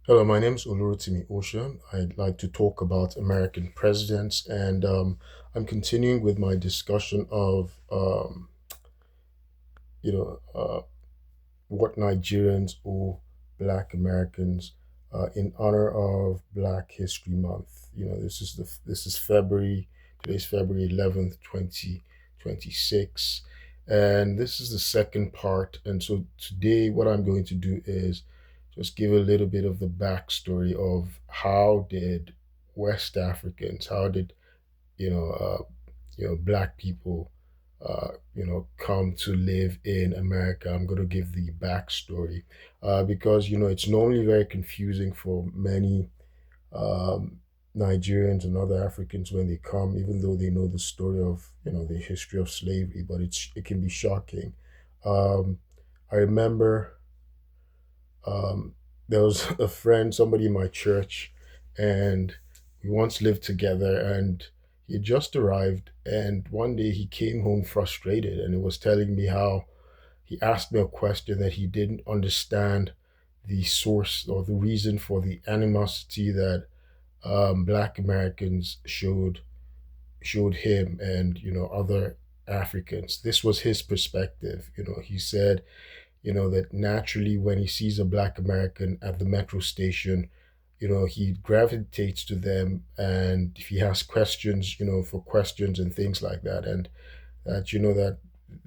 Hello, my name is Osha. I'd like to talk about American presidents, and I'm continuing with my discussion of you know uh, what Nigerians owe Black Americans in honor of Black History Month. This is February. Today's February 11th, 2026, and this is the second part. And so today, what I'm going to do is just give a little bit of the backstory of how did West Africans, how did you know, uh, Black people, come to live in America. I'm going to give the backstory because it's normally very confusing for many um, Nigerians and other Africans when they come, even though they know the story of the history of slavery, but it can be shocking. Um, I remember there was a friend, somebody in my church, and we once lived together. And he had just arrived, and one day he came home frustrated, and he was telling me how he asked me a question that he didn't understand the source or the reason for the animosity that Black Americans showed him and other Africans. This was his perspective. He said that naturally when he sees a Black American at the metro station, he gravitates to them, and if he has questions, for questions and things like that, and that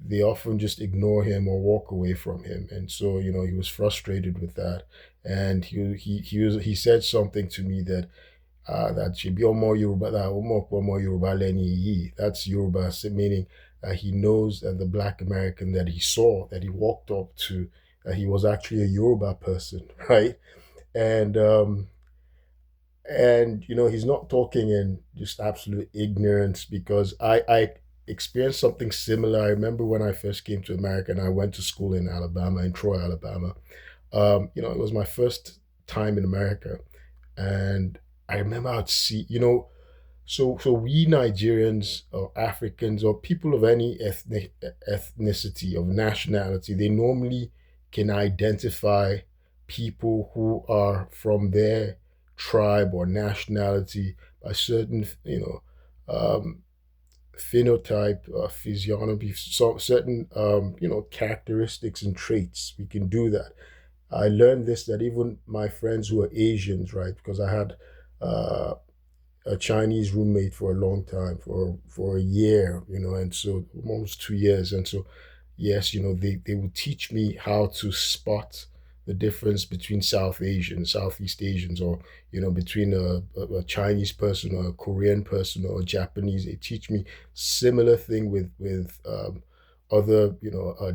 they often just ignore him or walk away from him. And so he was frustrated with that, and he said something to me that should be more Yoruba, that more Yoruba Leni Yi. That's Yoruba, meaning that he knows that the Black American that he saw, that he walked up to, that he was actually a Yoruba person, right? And he's not talking in just absolute ignorance, because I experienced something similar. I remember when I first came to America and I went to school in Alabama, in Troy, Alabama. It was my first time in America, and I remember I'd see, so we Nigerians or Africans or people of any ethnicity of nationality, they normally can identify people who are from their tribe or nationality by certain, um, phenotype, physiognomy, certain, characteristics and traits. We can do that. I learned this that even my friends who are Asians, right? Because I had uh, a Chinese roommate for a long time, for a year, and so almost 2 years. And so, yes, they would teach me how to spot the difference between South Asians, Southeast Asians, or between a Chinese person or a Korean person or a Japanese. They teach me similar thing with other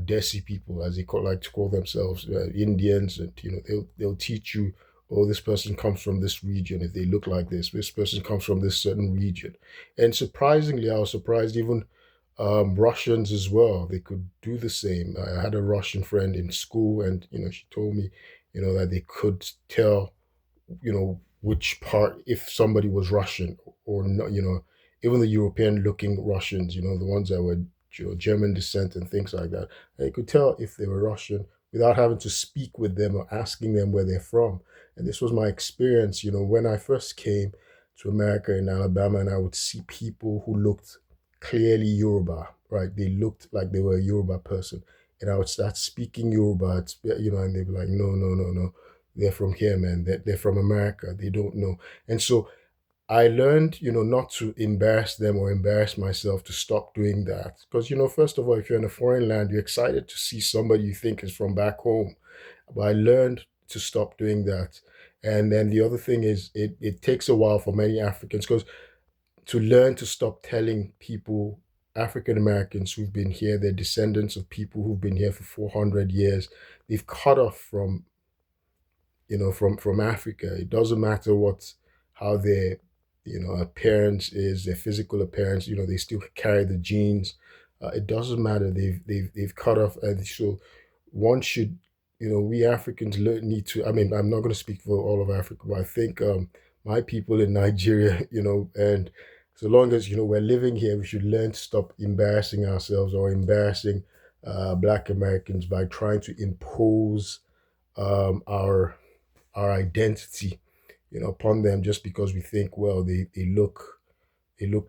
Desi people, as like to call themselves, Indians, and they'll teach you, oh, this person comes from this region. If they look like this person comes from this certain region. And surprisingly, I was surprised even Russians as well. They could do the same. I had a Russian friend in school, and she told me, that they could tell, which part, if somebody was Russian or not. Even the European-looking Russians, the ones that were German descent and things like that, they could tell if they were Russian without having to speak with them or asking them where they're from. And this was my experience, when I first came to America in Alabama, and I would see people who looked clearly Yoruba, right? They looked like they were a Yoruba person. And I would start speaking Yoruba, and they'd be like, no, no, no, no. They're from here, man. They're from America. They don't know. And so I learned, not to embarrass them or embarrass myself, to stop doing that. Because, first of all, if you're in a foreign land, you're excited to see somebody you think is from back home. But I learned to stop doing that. And then the other thing is, it takes a while for many Africans, because to learn to stop telling people, African Americans who've been here, they're descendants of people who've been here for 400 years, they've cut off from Africa. It doesn't matter how their appearance is, their physical appearance. They still carry the genes. It doesn't matter. They've cut off, and so one should, we Africans need to. I mean, I'm not going to speak for all of Africa, but I think my people in Nigeria, and so long as we're living here, we should learn to stop embarrassing ourselves or embarrassing Black Americans by trying to impose our our identity, upon them just because we think, well, they look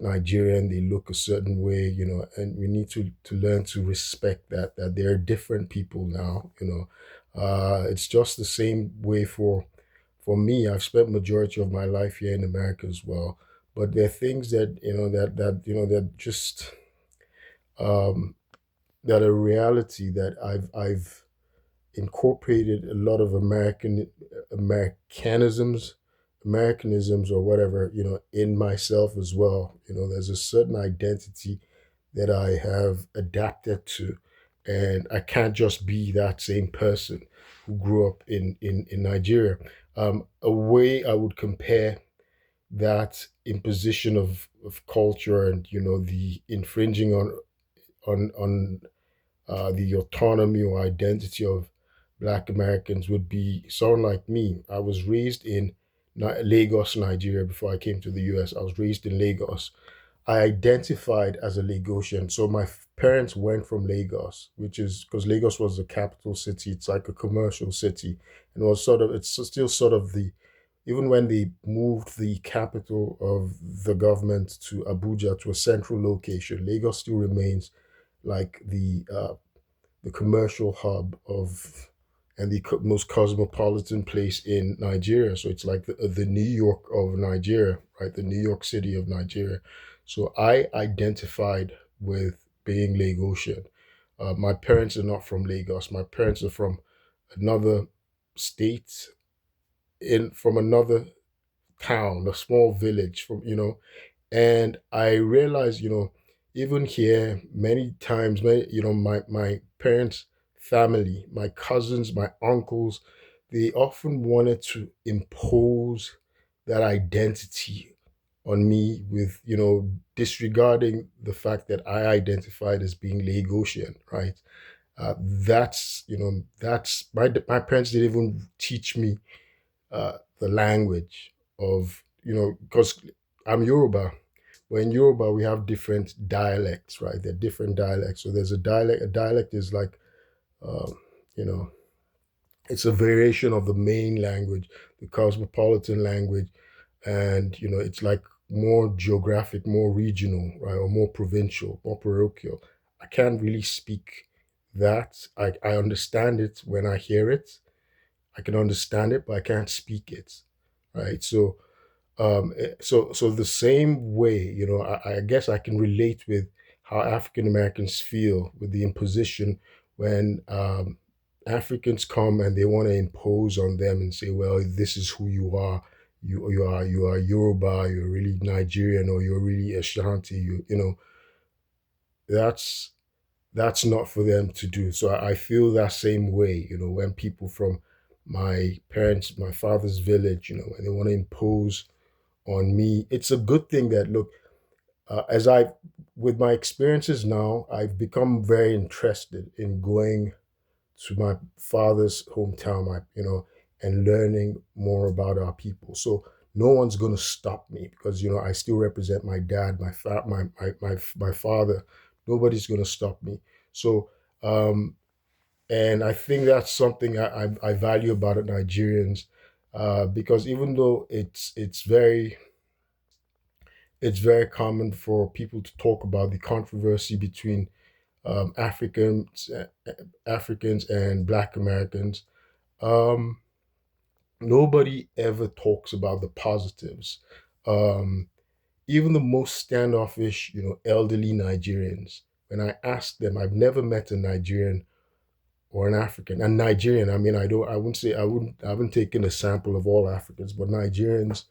Nigerian, they look a certain way, and we need to learn to respect that they're different people now, it's just the same way for me. I've spent majority of my life here in America as well, but there are things that that just um, that are reality that I've incorporated a lot of Americanisms, Americanisms or whatever, in myself as well. There's a certain identity that I have adapted to, and I can't just be that same person who grew up in Nigeria. A way I would compare that imposition of culture and the infringing on the autonomy or identity of Black Americans would be someone like me. I was raised in Lagos, Nigeria, before I came to the US. I was raised in Lagos. I identified as a Lagosian. So my parents went from Lagos, which is because Lagos was the capital city. It's like a commercial city, and it was it's still sort of even when they moved the capital of the government to Abuja, to a central location, Lagos still remains like the commercial hub of and the most cosmopolitan place in Nigeria. So it's like the New York of Nigeria, right? The New York City of Nigeria. So I identified with being Lagosian. My parents are not from Lagos. My parents are from another state, from another town, a small village, and I realized, even here, many times, my parents' family, my cousins, my uncles, they often wanted to impose that identity on me with, disregarding the fact that I identified as being Lagosian, right? That's my parents didn't even teach me the language of, because I'm Yoruba. But in Yoruba, we have different dialects, right? They're different dialects. So there's a dialect. A dialect is like, um, you know, it's a variation of the main language, the cosmopolitan language, and it's like more geographic, more regional, right, or more provincial, more parochial. I can't really speak that. I understand it when I hear it. I can understand it, but I can't speak it, right? So the same way, I guess I can relate with how African Americans feel with the imposition when Africans come and they want to impose on them and say, well, this is who you are. You are Yoruba, you're really Nigerian, or you're really Ashanti. That's that's not for them to do. So I feel that same way, when people from my father's village, when they want to impose on me. It's a good thing that, look, with my experiences now, I've become very interested in going to my father's hometown, and learning more about our people. So no one's going to stop me because, I still represent my dad, my father. Nobody's going to stop me. So, and I think that's something I value about it, Nigerians, because even though it's very common for people to talk about the controversy between um, Africans, uh, Africans and Black Americans. Um, Nobody ever talks about the positives. Um, Even the most standoffish, elderly Nigerians. When I ask them, I've never met a Nigerian or an African. And Nigerian, I mean, I wouldn't say I haven't taken a sample of all Africans, but Nigerians,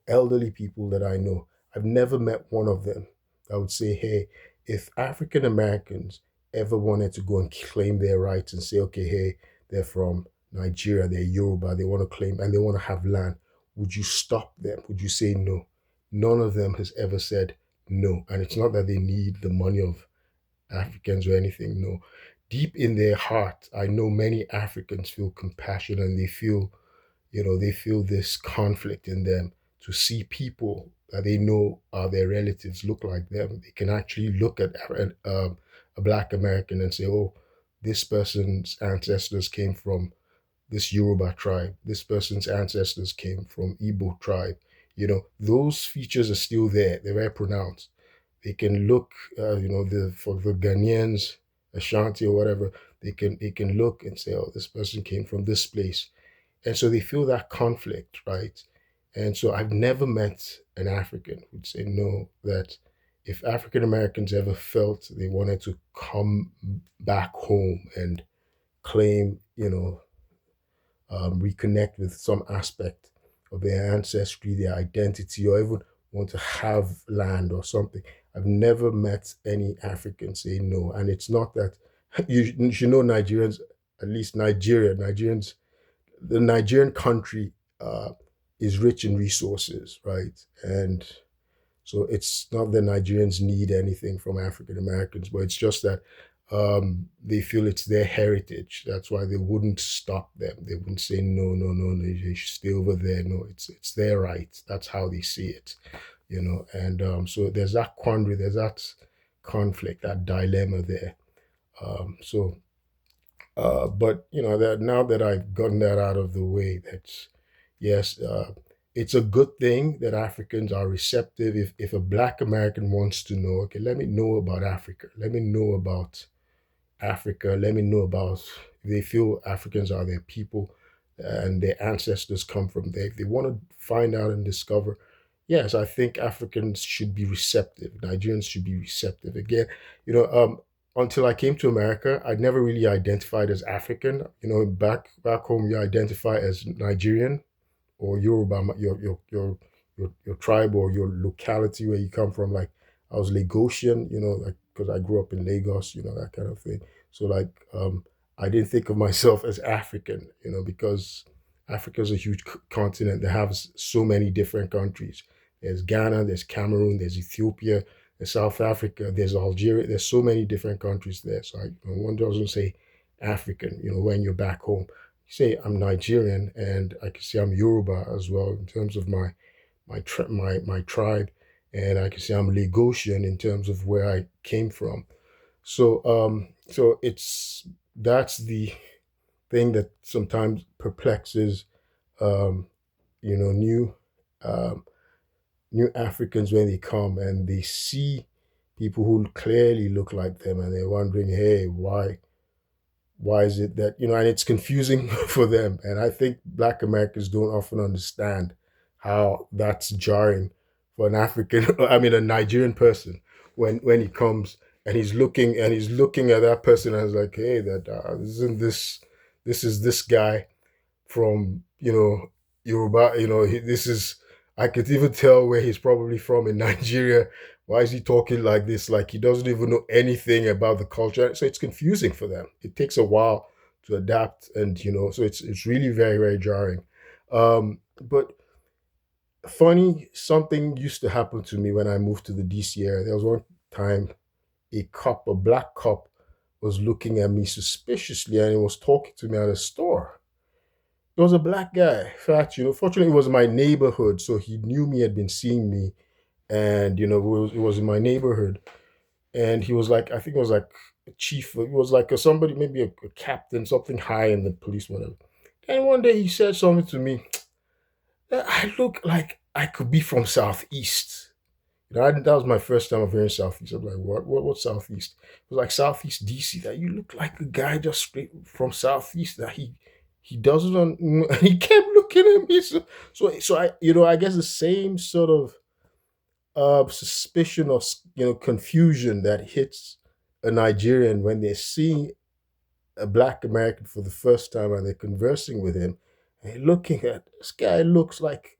elderly people that I know. I've never met one of them that would say, hey, if African Americans ever wanted to go and claim their rights and say, okay, hey, they're from Nigeria, they're Yoruba, they want to claim and they want to have land, would you stop them? Would you say no? None of them has ever said no. And it's not that they need the money of Africans or anything, no. Deep in their heart, I know many Africans feel compassion and they feel this conflict in them to see people that they know are their relatives look like them. They can actually look at a Black American and say, oh, this person's ancestors came from this Yoruba tribe. This person's ancestors came from Igbo tribe. Those features are still there. They're very pronounced. They can look, for the Ghanaians, Ashanti or whatever, they can look and say, oh, this person came from this place, and so they feel that conflict, right? And so I've never met an African who'd say no, that if African Americans ever felt they wanted to come back home and claim, reconnect with some aspect of their ancestry, their identity, or even want to have land or something. I've never met any African say no. And it's not that Nigerians, at least Nigerians, the Nigerian country is rich in resources, right? And so it's not that Nigerians need anything from African Americans, but it's just that they feel it's their heritage. That's why they wouldn't stop them. They wouldn't say no, no, no, no. You should stay over there. No, it's their right. That's how they see it, And so there's that quandary. There's that conflict, that dilemma there. But that now that I've gotten that out of the way, that's yes, it's a good thing that Africans are receptive. If a Black American wants to know, okay, let me know about Africa. Let me know about Africa. Let me know about if they feel Africans are their people and their ancestors come from there. If they want to find out and discover, yes, I think Africans should be receptive. Nigerians should be receptive. Again, until I came to America, I never really identified as African. Back home, you identify as Nigerian or Yoruba, your tribe or your locality where you come from. Like I was Lagosian, like because I grew up in Lagos, that kind of thing. So like I didn't think of myself as African, because Africa is a huge continent that has so many different countries. There's Ghana, there's Cameroon, there's Ethiopia, there's South Africa, there's Algeria. There's so many different countries there. So one doesn't say African, when you're back home say I'm Nigerian, and I can say I'm Yoruba as well in terms of my tribe, and I can say I'm Lagosian in terms of where I came from. So that's the thing that sometimes perplexes um, new um, new Africans when they come and they see people who clearly look like them, and they're wondering, hey, why is it that and it's confusing for them, and I think Black Americans don't often understand how that's jarring for an African I mean a Nigerian person when he comes and he's looking at that person and is like, hey, that isn't this is this guy from Yoruba. This is I could even tell where he's probably from in Nigeria. Why is he talking like this? Like he doesn't even know anything about the culture. So it's confusing for them. It takes a while to adapt, and so it's really very very jarring. But funny, something used to happen to me when I moved to the DC area. There was one time a black cop, was looking at me suspiciously, and he was talking to me at a store. It was a black guy. In fact, fortunately, it was my neighborhood, so he knew me, had been seeing me, and it was in my neighborhood. And he was like, I think it was like a chief. It was like somebody, maybe a captain, something high in the police, whatever. And one day he said something to me. I look like I could be from Southeast. That was my first time of hearing Southeast. I'm like, what Southeast? It was like Southeast DC. That you look like a guy just straight from Southeast. That he doesn't. He kept looking at me. So I guess the same sort of suspicion of confusion that hits a Nigerian when they're seeing a Black American for the first time and they're conversing with him and they're looking at this guy. Looks like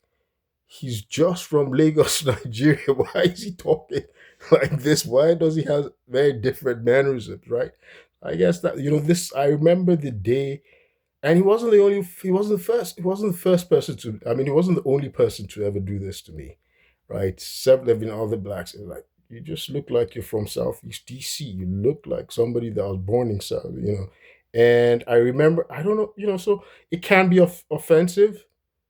he's just from Lagos, Nigeria. Why is he talking like this? Why does he have very different mannerisms, right? I guess that this. I remember the day, and he wasn't the only. He wasn't the first. He wasn't the first person to. I mean, he wasn't the only person to ever do this to me, right? Several there have been other blacks. It's like you just look like you're from Southeast DC. You look like somebody that was born in South. And I remember, I don't know, so it can be offensive.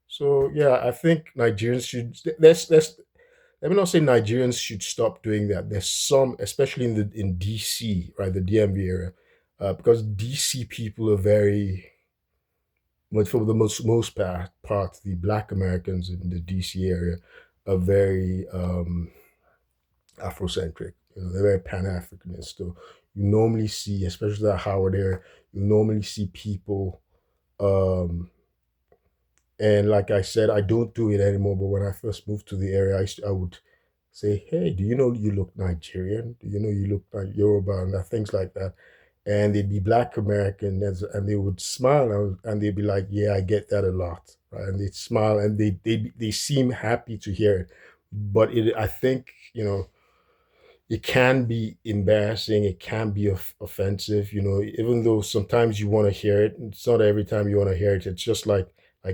So yeah, I think Nigerians should. Let's let me not say Nigerians should stop doing that. There's some, especially in DC, right, the DMV area, because DC people are very but for the most part, the Black Americans in the DC area are very Afrocentric. They're very Pan Africanist. So you normally see, especially at Howard area, you normally see people. Um, and like I said, I don't do it anymore. But when I first moved to the area, I would say, "Hey, do you know you look Nigerian? Do you know you look like Yoruba?" And things like that. And they'd be Black American, and they would smile, and they'd be like, "Yeah, I get that a lot," right? And they'd smile, and they seem happy to hear it. But I think it can be embarrassing. It can be offensive. Even though sometimes you want to hear it, it's not every time you want to hear it. It's just like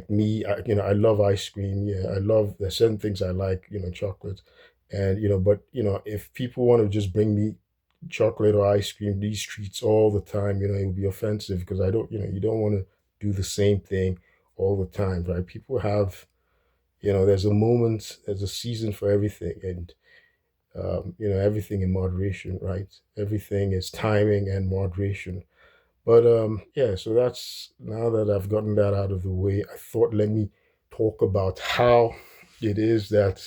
me. I love ice cream. Yeah, I love. There's certain things I like. Chocolate, and but if people want to just bring me chocolate or ice cream, these treats all the time, it would be offensive because I don't. You don't want to do the same thing all the time, right? People have. There's a moment, there's a season for everything, and everything in moderation, right? Everything is timing and moderation. But yeah, so that's now that I've gotten that out of the way, I thought let me talk about how it is that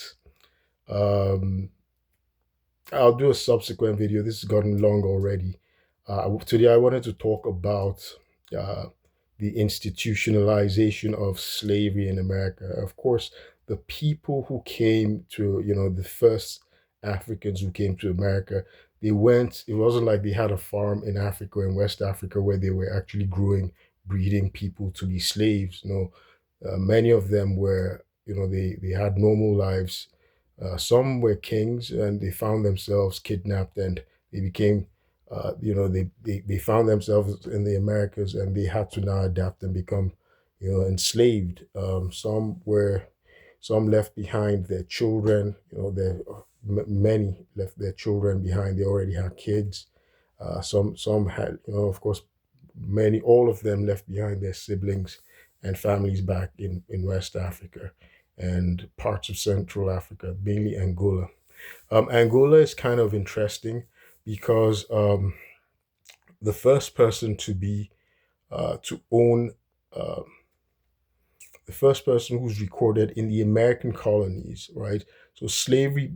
um, I'll do a subsequent video. This has gotten long already. Today, I wanted to talk about uh, the institutionalization of slavery in America. Of course, the people who came to, the first Africans who came to America, it wasn't like they had a farm in Africa, in West Africa, where they were actually growing, breeding people to be slaves. No, many of them were, they had normal lives. Some were kings and they found themselves kidnapped and they became, they found themselves in the Americas and they had to now adapt and become, enslaved. Some left behind their children, many left their children behind. They already had kids. Some had, of course, all of them left behind their siblings and families back in West Africa and parts of Central Africa, mainly Angola. Angola is kind of interesting because the first person to own uh, the first person who's recorded in the American colonies, right? So slavery,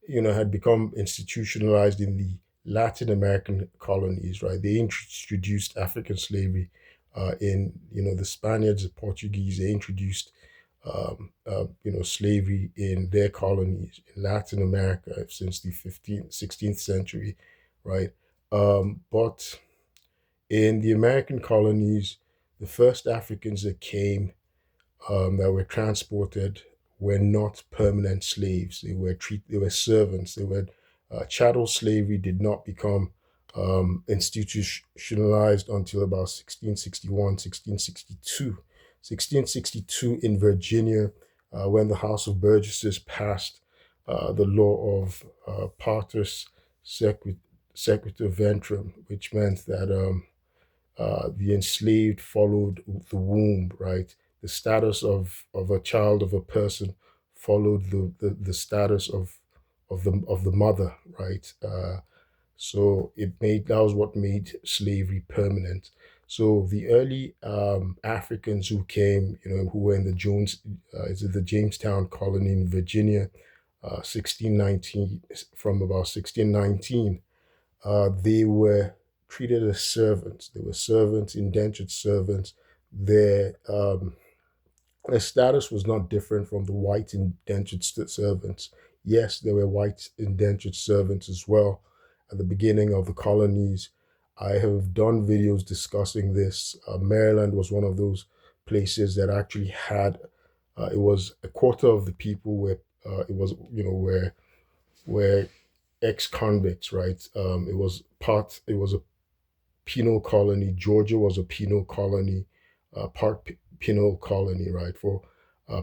had become institutionalized in the Latin American colonies, right? They introduced African slavery in, the Spaniards, the Portuguese. They introduced, slavery in their colonies in Latin America since the 15th, 16th century, right? But in the American colonies, the first Africans that came that were transported were not permanent slaves. They were servants. They were chattel slavery did not become institutionalized until about 1661, 1662. 1662 in Virginia, when the House of Burgesses passed the law of partus sequitur ventrum, which meant that the enslaved followed the womb, right? The status of a child of a person followed the status of the mother, right? So that was what made slavery permanent. So the early Africans who came, who were in the is it the Jamestown colony in Virginia, 1619, from about 1619 they were treated as servants. They were servants, indentured servants. Their their status was not different from the white indentured servants. Yes, there were white indentured servants as well at the beginning of the colonies. I have done videos discussing this. Maryland was one of those places that actually had. It was a quarter of the people where it was, where ex-convicts, right? It was a penal colony. Georgia was a penal colony, penal colony, right? For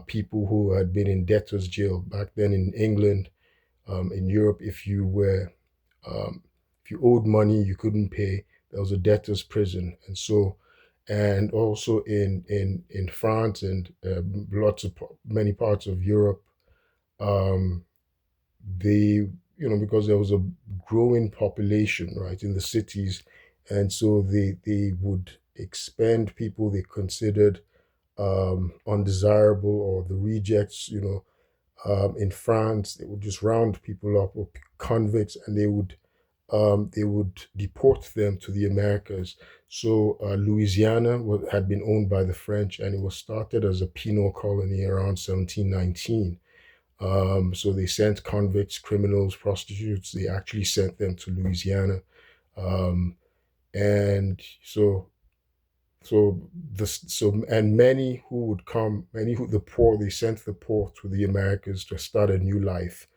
people who had been in debtor's jail back then in England, in Europe. Um, if you owed money, you couldn't pay. There was a debtor's prison, and also in France and many parts of Europe. Um, they because there was a growing population right in the cities, and so they would expend people they considered undesirable or the rejects. In France, they would just round people up or convicts, and they would deport them to the Americas. So Louisiana had been owned by the French, and it was started as a penal colony around 1719. So they sent convicts, criminals, prostitutes. They actually sent them to Louisiana, um, and and many who would come, many who the poor, they sent the poor to the Americas to start a new life.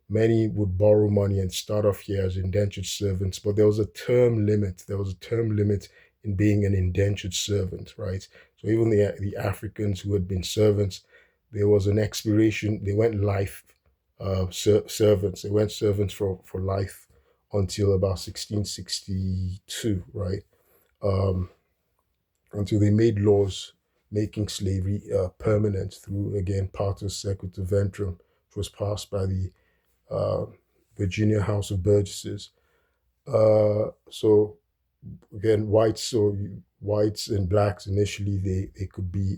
Many would borrow money and start off here as indentured servants, but there was a term limit. There was a term limit in being an indentured servant, right? So even the Africans who had been servants, there was an expiration. They went life servants. They went servants for life until about 1662, right? Um, until they made laws making slavery permanent through, again, Partus Sequitur Ventrum, which was passed by the uh, Virginia House of Burgesses. So again, whites and blacks initially they could be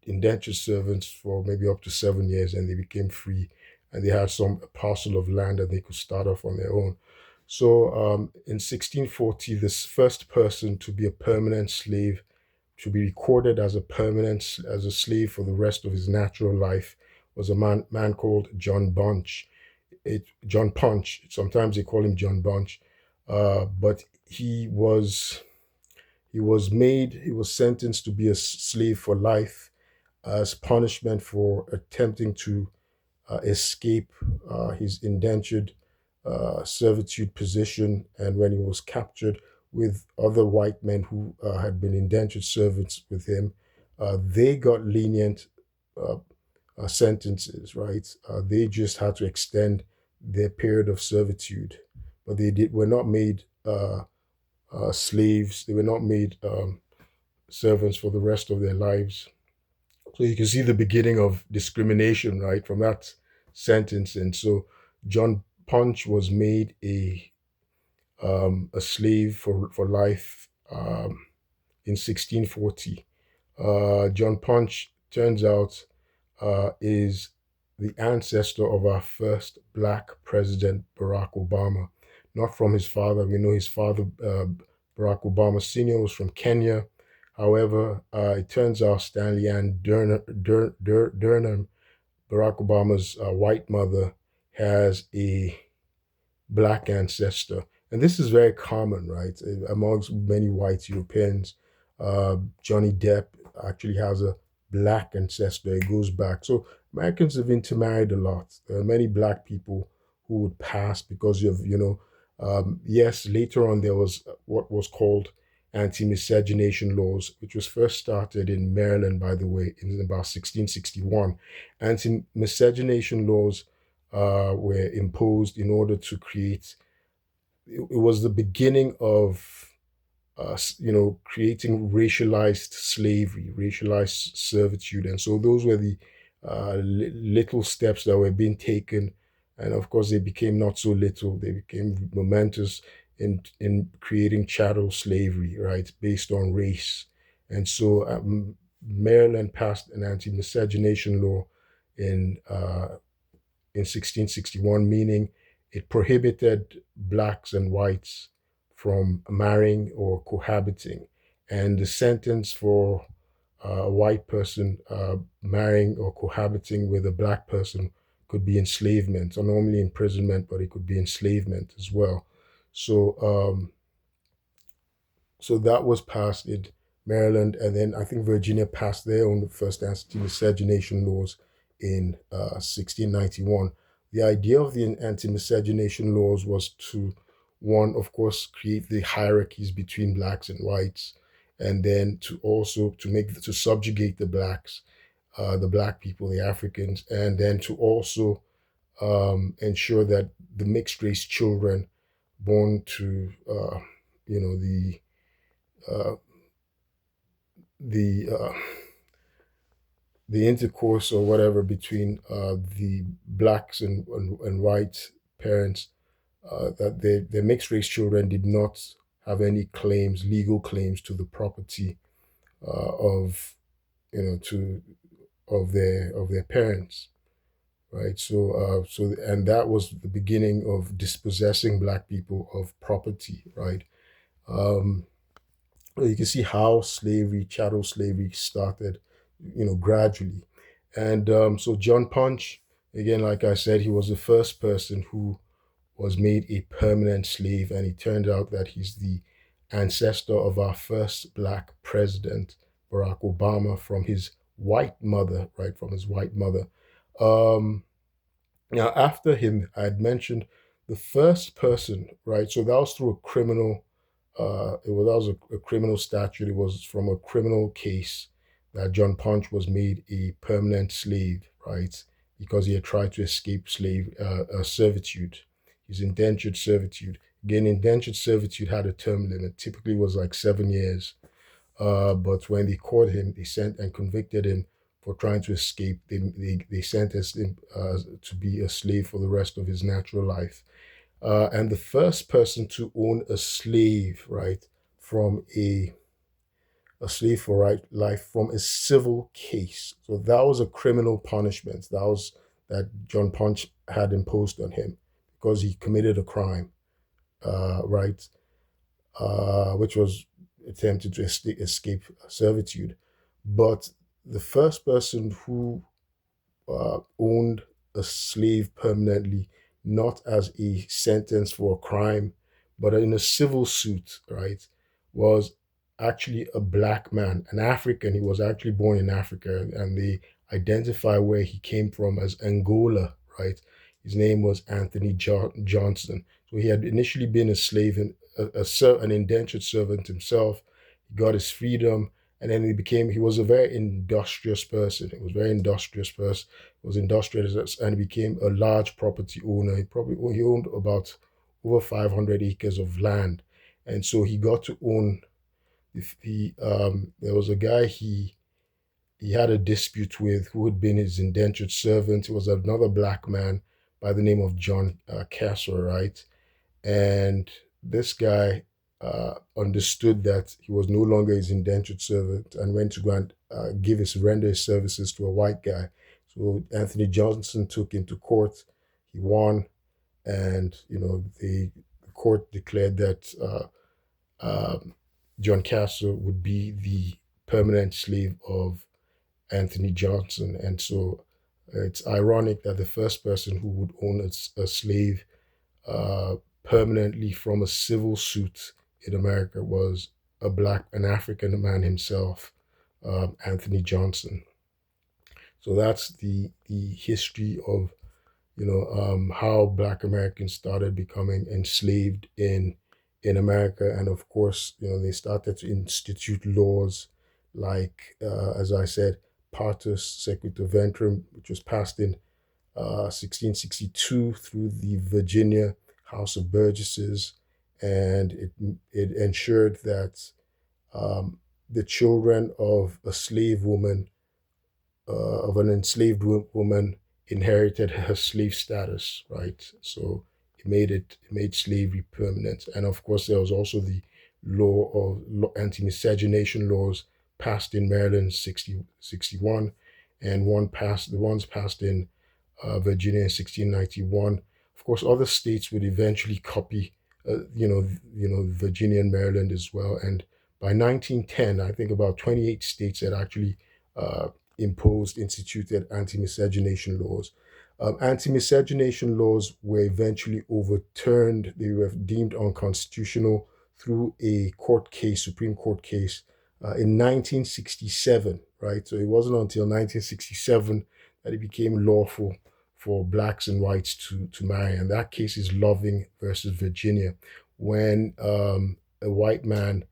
indentured servants for maybe up to 7 years, and they became free, and they had some parcel of land that they could start off on their own. So in 1640, this first person to be a permanent slave should be recorded as a slave for the rest of his natural life was a man called John Punch. Sometimes they call him John Bunch, but he was sentenced to be a slave for life as punishment for attempting to escape his indentured servitude position. And when he was captured with other white men who had been indentured servants with him, they got lenient uh, sentences, right? They just had to extend their period of servitude, but were not made slaves. They were not made servants for the rest of their lives. So you can see the beginning of discrimination, right, from that sentence. And so John Punch was made a slave for life in 1640. John Punch turns out is the ancestor of our first black president, Barack Obama. Not from his father. We know his father, Barack Obama Sr., was from Kenya. However, it turns out Stanley Ann Durham, Barack Obama's white mother, has a black ancestor. And this is very common, right? Amongst many white Europeans. Johnny Depp actually has a black ancestor. It goes back. So Americans have intermarried a lot. There are many black people who would pass because of, yes, later on there was what was called anti-miscegenation laws, which was first started in Maryland, by the way, in about 1661. Anti-miscegenation laws were imposed in order to create. It was the beginning of creating racialized slavery, racialized servitude, and so those were the little steps that were being taken, and of course they became not so little. They became momentous in creating chattel slavery, right, based on race, and so Maryland passed an anti-miscegenation law in in 1661, meaning it prohibited blacks and whites from marrying or cohabiting. And the sentence for a white person marrying or cohabiting with a black person could be enslavement, or normally imprisonment, but it could be enslavement as well. So so that was passed in Maryland, and then I think Virginia passed their own first anti-miscegenation laws in 1691. The idea of the anti-miscegenation laws was to, one, of course, create the hierarchies between blacks and whites, and then to also to subjugate the black people, the Africans, and then to also ensure that the mixed race children born to you know uh, the the intercourse or whatever between the blacks and white parents, that mixed race children did not have any claims, legal claims to the property of to of their parents, right? So and that was the beginning of dispossessing black people of property, right? Um, you can see how slavery, chattel slavery, started, gradually. And so John Punch, again, like I said, he was the first person who was made a permanent slave, and it turned out that he's the ancestor of our first black president, Barack Obama, from his white mother, right? From his white mother. Um, Now, after him, I had mentioned the first person, right? So that was through a criminal. That was a criminal statute. It was from a criminal case that John Punch was made a permanent slave, right? Because he had tried to escape servitude, his indentured servitude. Again, indentured servitude had a term limit. Typically, was like 7 years. But when they caught him, they sent and convicted him for trying to escape. They sentenced him to be a slave for the rest of his natural life. And the first person to own a slave, right, from a slave for right life from a civil case. So that was a criminal punishment. That was that John Punch had imposed on him because he committed a crime, right? Which was attempted to escape servitude. But the first person who owned a slave permanently, not as a sentence for a crime, but in a civil suit, right, was actually a black man, an African. He was actually born in Africa, and they identify where he came from as Angola, right? His name was Anthony Johnson. So he had initially been a slave and an indentured servant himself. He got his freedom, and then he was a very industrious person. He was a very industrious person, was industrious, and became a large property owner. He owned about over 500 acres of land, and so he got to own. There was a guy he had a dispute with who had been his indentured servant. It was another black man by the name of John Castle, right? And this guy understood that he was no longer his indentured servant and went to go and render his services to a white guy. So Anthony Johnson took him to court. He won, and the court declared that John Castle would be the permanent slave of Anthony Johnson. And so it's ironic that the first person who would own a slave uh, permanently from a civil suit in America was an African man himself, Anthony Johnson. So that's the history of how Black Americans started becoming enslaved in America, and of course they started to institute laws like as I said, Partus Sequitur Ventrum, which was passed in 1662 through the Virginia House of Burgesses, and it ensured that um, the children of an enslaved woman inherited her slave status, right? So it made slavery permanent, and of course there was also the anti-miscegenation laws passed in Maryland 61, and the ones passed in Virginia in 1691. Of course, other states would eventually copy, Virginia and Maryland as well. And by 1910, I think about 28 states had actually uh, instituted anti-miscegenation laws. Anti-miscegenation laws were eventually overturned. They were deemed unconstitutional through a Supreme Court case, in 1967, right? So it wasn't until 1967 that it became lawful for blacks and whites to marry. And that case is Loving versus Virginia, when a white man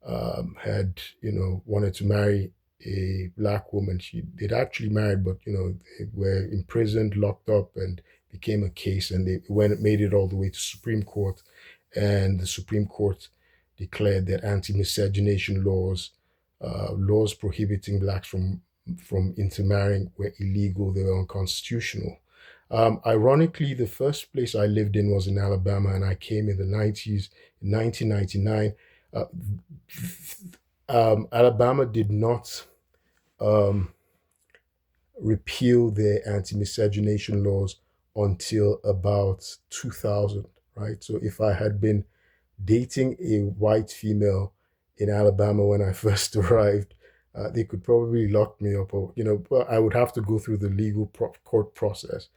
had, wanted to marry a black woman. They'd actually married, but they were imprisoned, locked up, and became a case. And made it all the way to Supreme Court, and the Supreme Court declared that anti-miscegenation laws prohibiting blacks from intermarrying were illegal. They were unconstitutional. Ironically, the first place I lived in was in Alabama, and I came in the 90s, in 1999. Uh, Alabama did not um, repeal their anti-miscegenation laws until about 2000, right? So if I had been dating a white female in Alabama when I first arrived, they could probably lock me up, or but I would have to go through the legal court process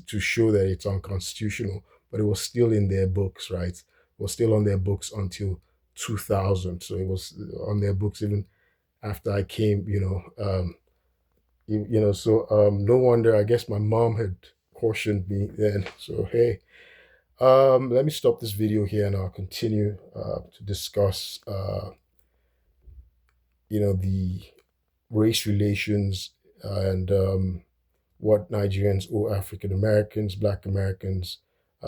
to show that it's unconstitutional. But it was still in their books, right? It was still on their books until 2000. So it was on their books even after I came. So no wonder. I guess my mom had cautioned me then. So hey, let me stop this video here and I'll continue to discuss, the race relations and what Nigerians owe African Americans, Black Americans,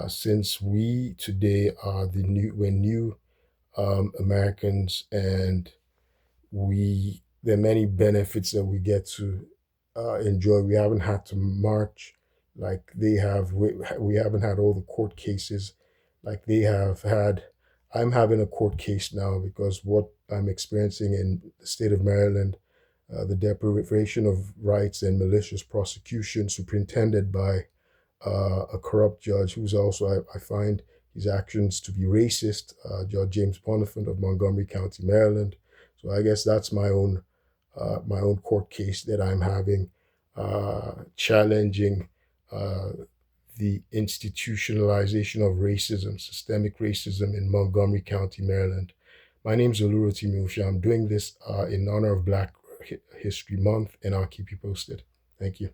since we today are we're new Americans, and there are many benefits that we get to enjoy. We haven't had to march like they have. We haven't had all the court cases like they have had. I'm having a court case now because what I'm experiencing in the state of Maryland, the deprivation of rights and malicious prosecution superintended by a corrupt judge who's also, I find his actions to be racist, Judge James Bonifant of Montgomery County, Maryland. So I guess that's my own court case that I'm having, challenging uh, the institutionalization of racism, systemic racism in Montgomery County, Maryland. My name's Oluro Osha. I'm doing this in honor of Black History Month, and I'll keep you posted. Thank you.